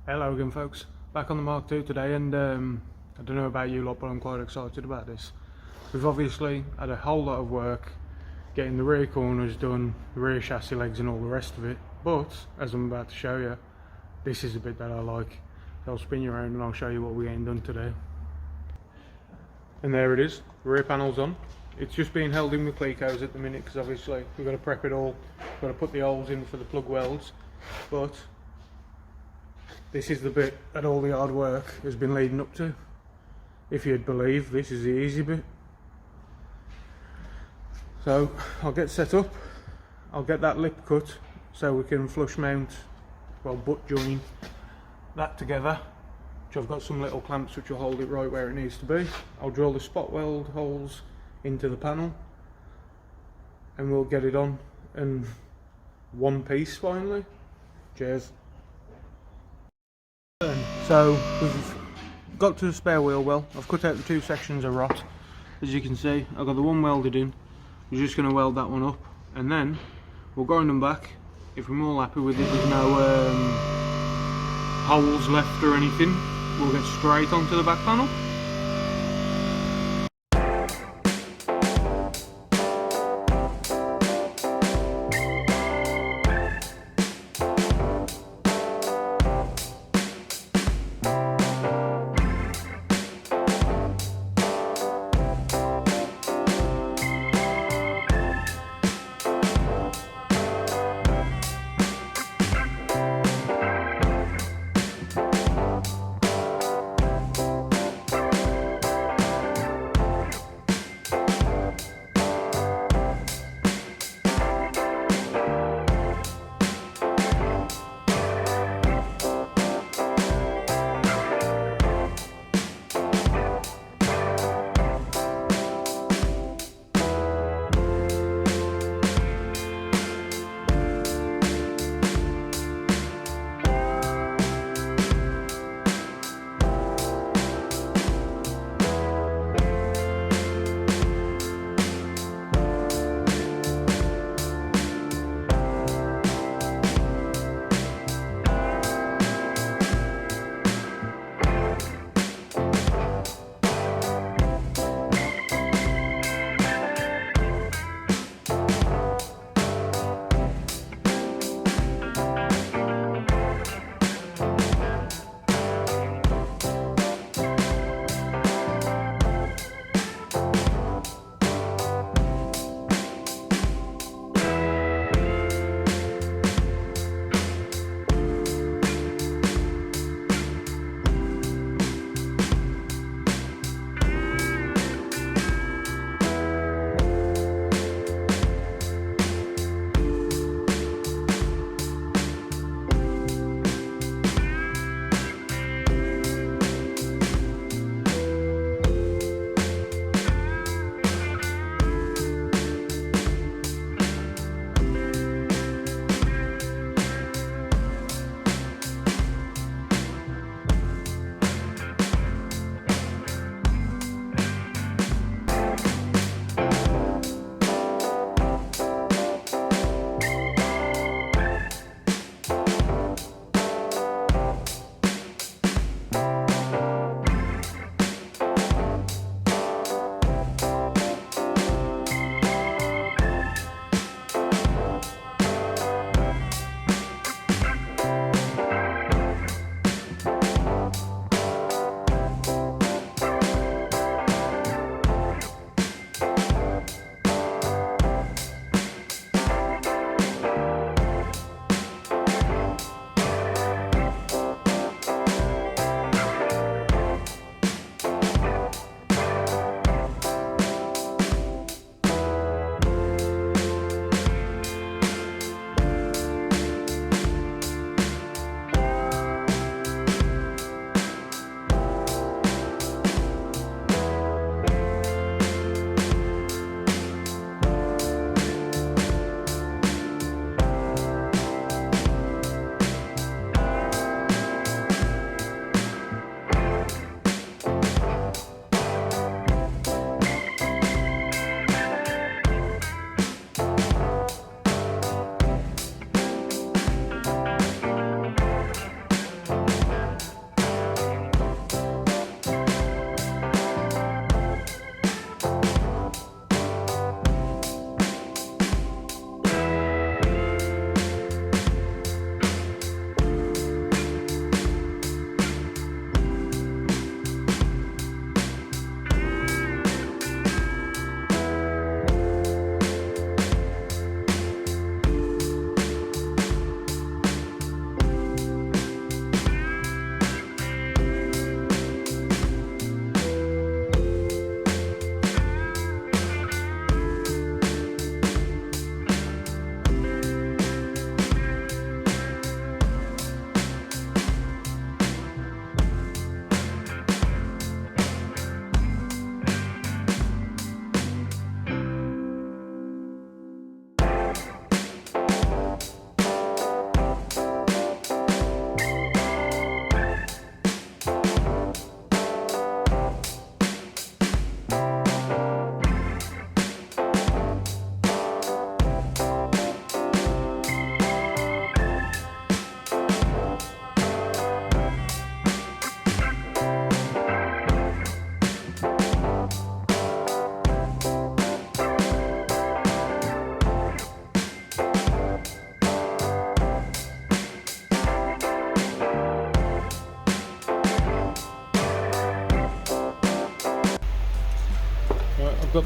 Hello again folks, back on the Mark II today, and I don't know about you lot, but I'm quite excited about this. We've obviously had a whole lot of work getting the rear corners done, the rear chassis legs and all the rest of it, but as I'm about to show you, this is the bit that I like. So I'll spin you around and I'll show you what we're getting done today. And there it is, the rear panel's on. It's just being held in with Clecos at the minute because obviously we've got to prep it all, got to put the holes in for the plug welds, but this is the bit that all the hard work has been leading up to. If you'd believe, this is the easy bit. So I'll get set up, I'll get that lip cut so we can flush mount, well, butt join that together, which I've got some little clamps which will hold it right where it needs to be. I'll drill the spot weld holes into the panel and we'll get it on in one piece finally. Cheers. So we've got to the spare wheel well. I've cut out the two sections of rot. As you can see, I've got the one welded in. We're just going to weld that one up and then we'll grind them back. If we're all happy with it, there's no holes left or anything, we'll get straight onto the back panel.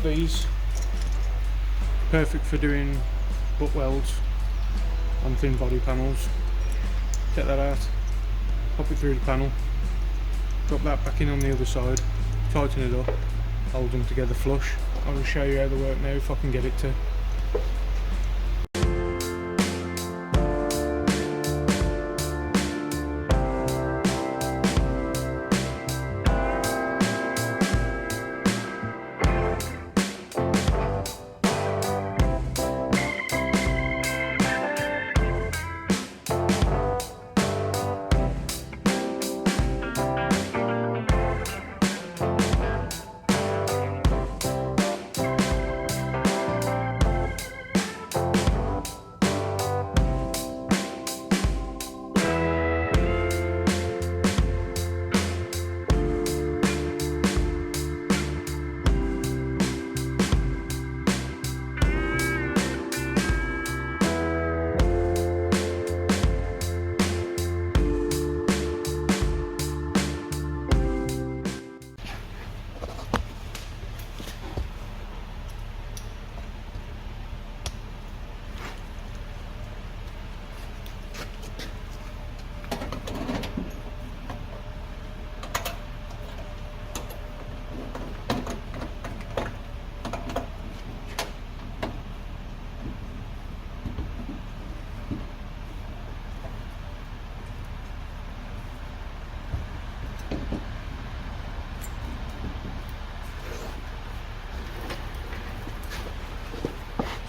these. Perfect for doing butt welds on thin body panels. Take that out, pop it through the panel, drop that back in on the other side, tighten it up, hold them together flush. I will show you how they work now if I can get it to.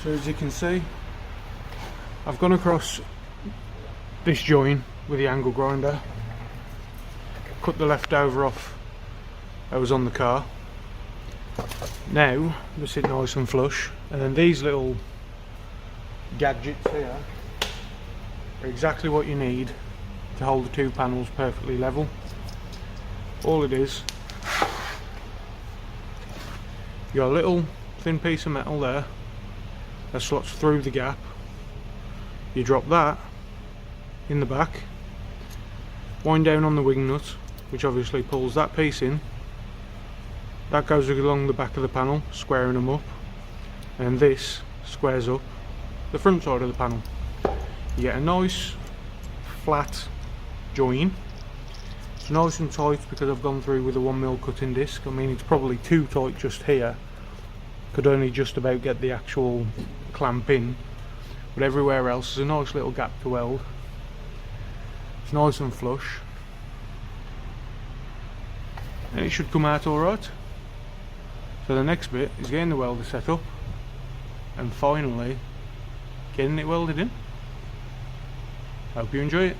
So as you can see, I've gone across this join with the angle grinder, cut the leftover off that was on the car. Now they sit nice and flush, and then these little gadgets here are exactly what you need to hold the two panels perfectly level. All it is, you got a little thin piece of metal there that slots through the gap. You drop that in the back, wind down on the wing nut, which obviously pulls that piece in. That goes along the back of the panel, squaring them up, and this squares up the front side of the panel. You get a nice flat join. It's nice and tight because I've gone through with a 1mm cutting disc. I mean, it's probably too tight just here. Could only just about get the actual clamp in, but everywhere else is a nice little gap to weld. It's nice and flush, and it should come out alright. So the next bit is getting the welder set up and finally getting it welded in. Hope you enjoy it.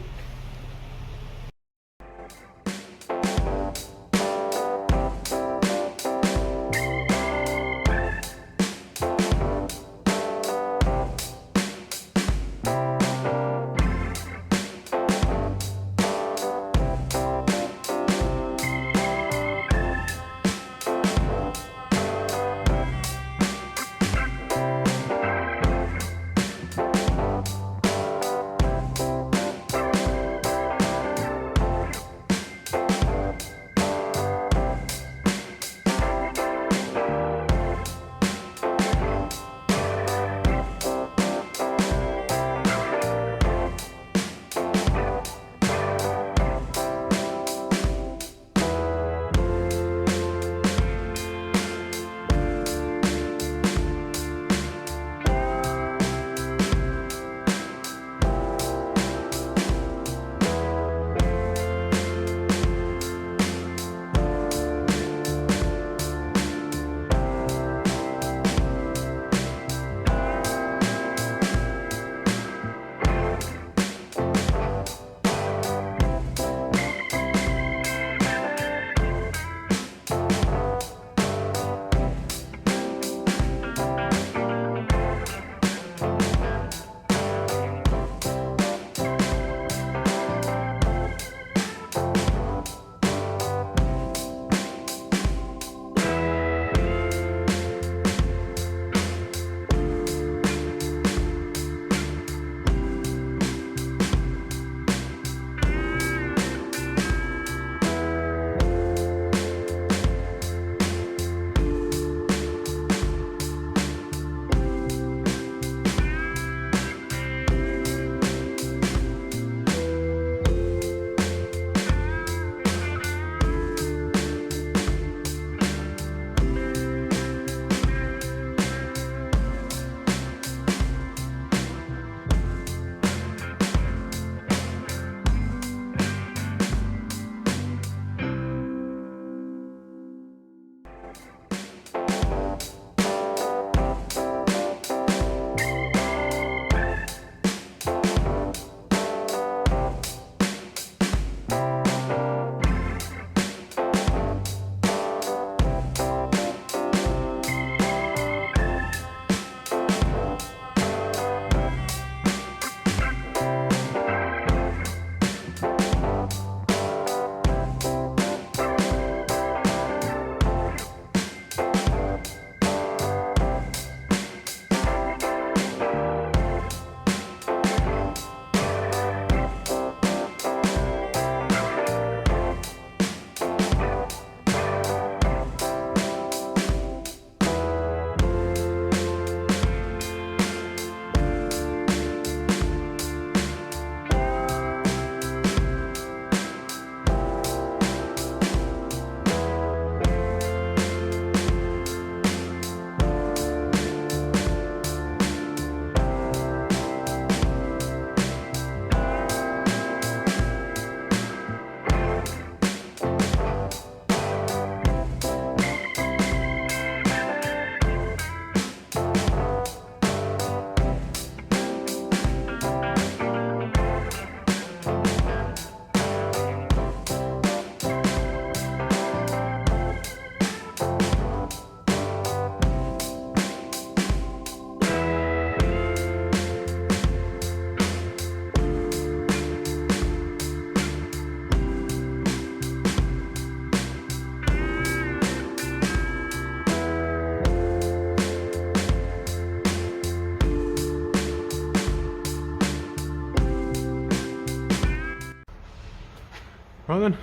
Right then,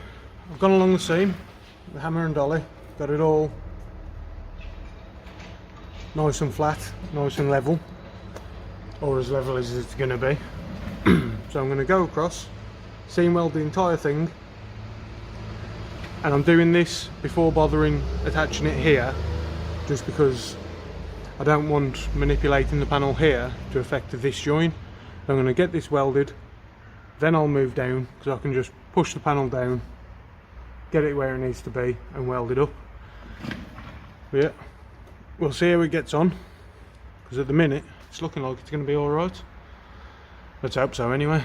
I've gone along the seam, the hammer and dolly, got it all nice and flat, nice and level, or as level as it's going to be. So I'm going to go across, seam weld the entire thing, and I'm doing this before bothering attaching it here, just because I don't want manipulating the panel here to affect this joint. So I'm going to get this welded, then I'll move down, because I can just push the panel down, get it where it needs to be and weld it up. But yeah, we'll see how it gets on, because at the minute it's looking like it's going to be alright. Let's hope so anyway.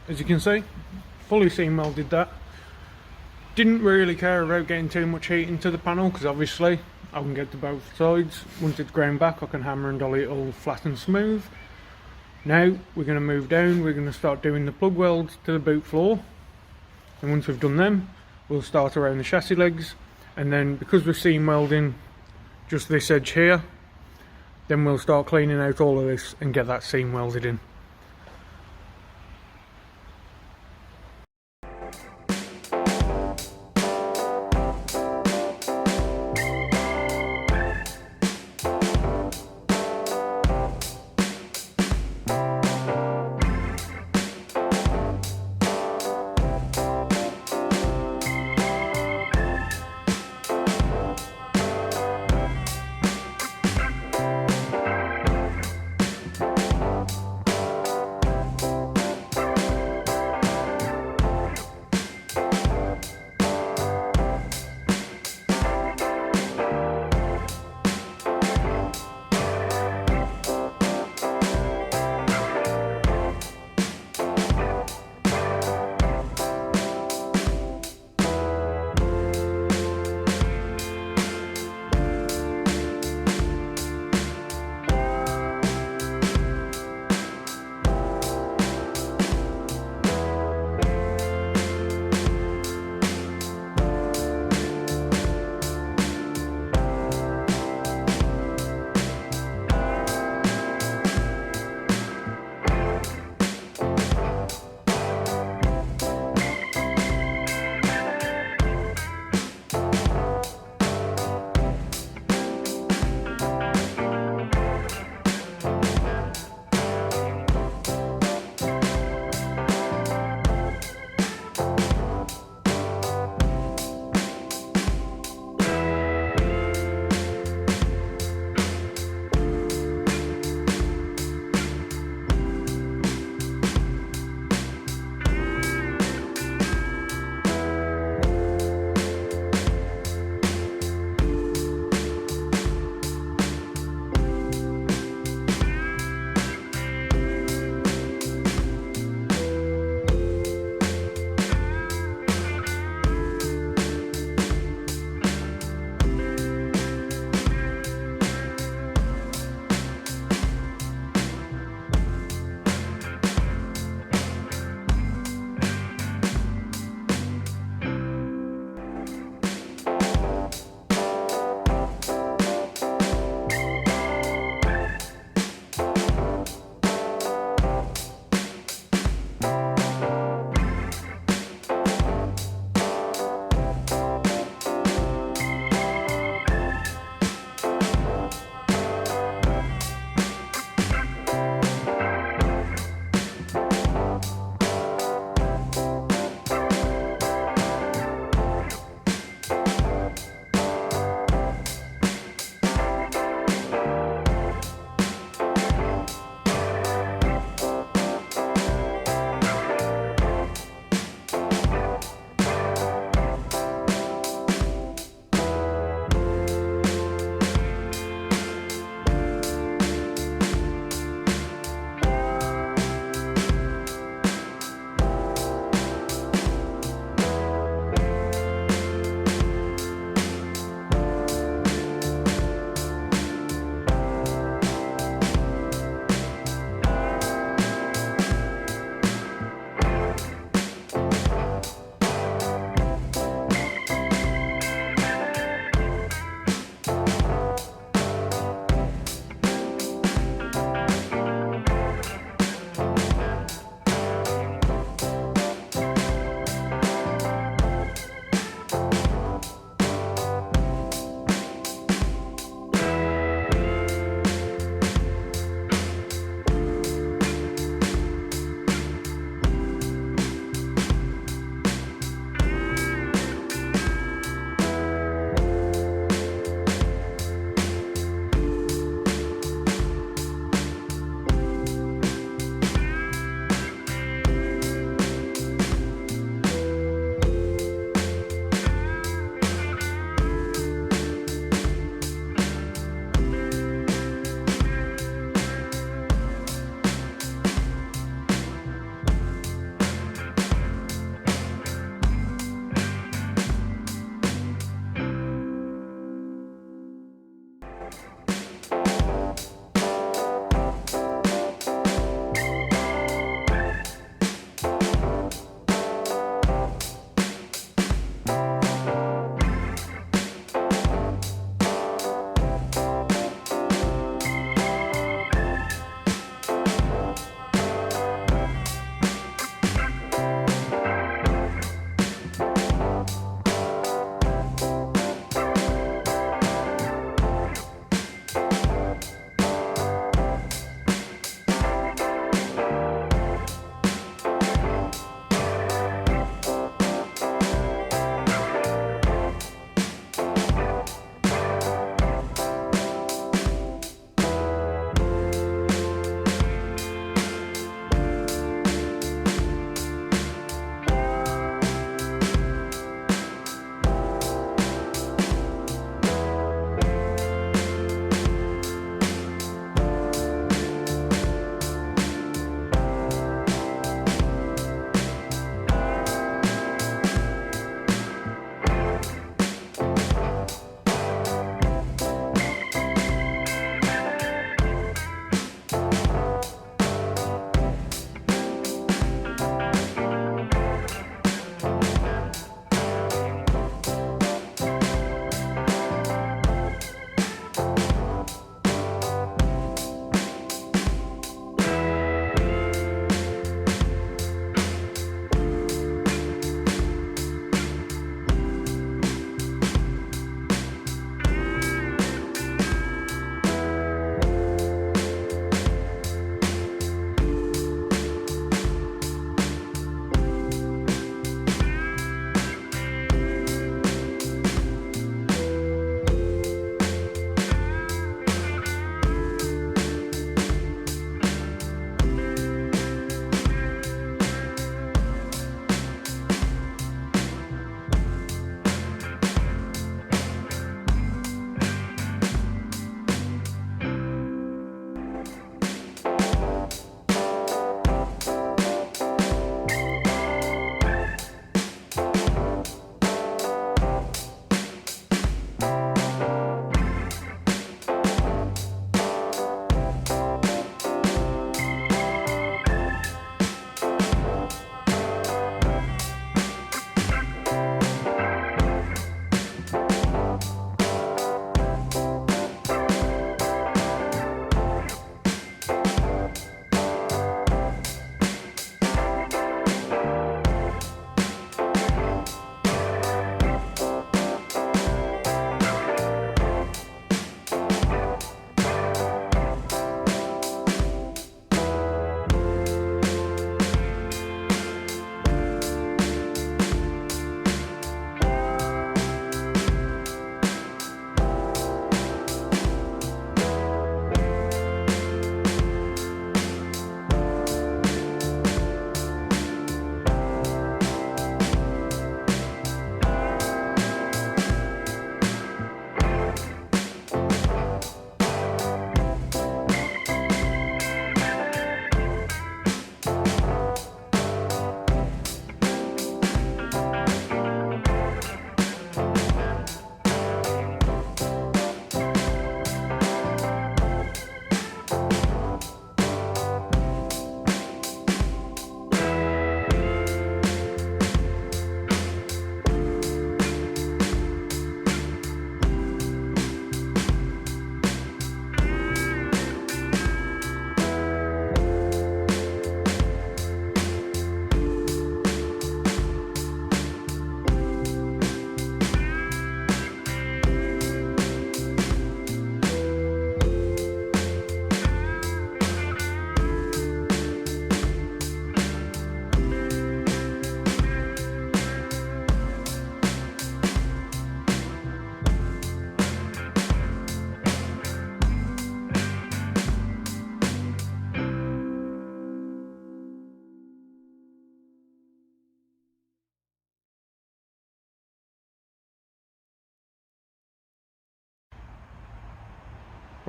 as you can see, fully seam welded that. Didn't really care about getting too much heat into the panel because obviously I can get to both sides. Once it's ground back I can hammer and dolly it all flat and smooth. Now we're going to move down, we're going to start doing the plug welds to the boot floor, and once we've done them we'll start around the chassis legs, and then because we're seam welding just this edge here, then we'll start cleaning out all of this and get that seam welded in.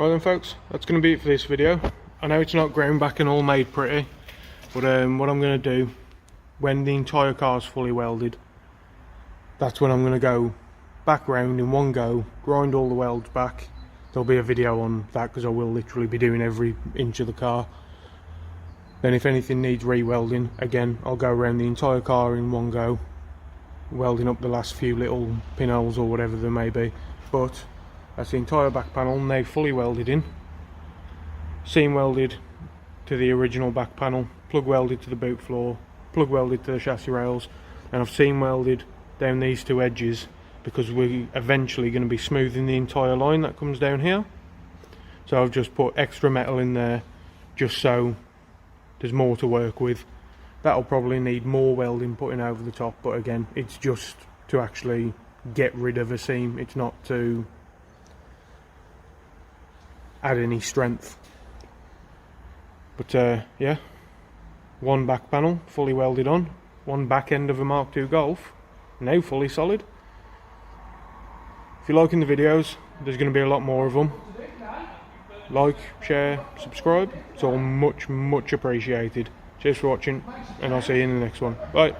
Right then folks, that's going to be it for this video. I know it's not ground back and all made pretty, but what I'm going to do when the entire car is fully welded, that's when I'm going to go back round in one go, grind all the welds back. There'll be a video on that because I will literally be doing every inch of the car. Then if anything needs re-welding, again I'll go around the entire car in one go, welding up the last few little pinholes or whatever there may be. But that's the entire back panel now fully welded in, seam welded to the original back panel, plug welded to the boot floor, plug welded to the chassis rails, and I've seam welded down these two edges because we're eventually going to be smoothing the entire line that comes down here. So I've just put extra metal in there just so there's more to work with. That'll probably need more welding putting over the top, but again, it's just to actually get rid of a seam. It's not to add any strength. But yeah, one back panel fully welded on, one back end of a Mark II Golf now fully solid. If you're liking the videos, there's going to be a lot more of them. Like, share, subscribe, it's all much appreciated. Cheers for watching, and I'll see you in the next one. Bye.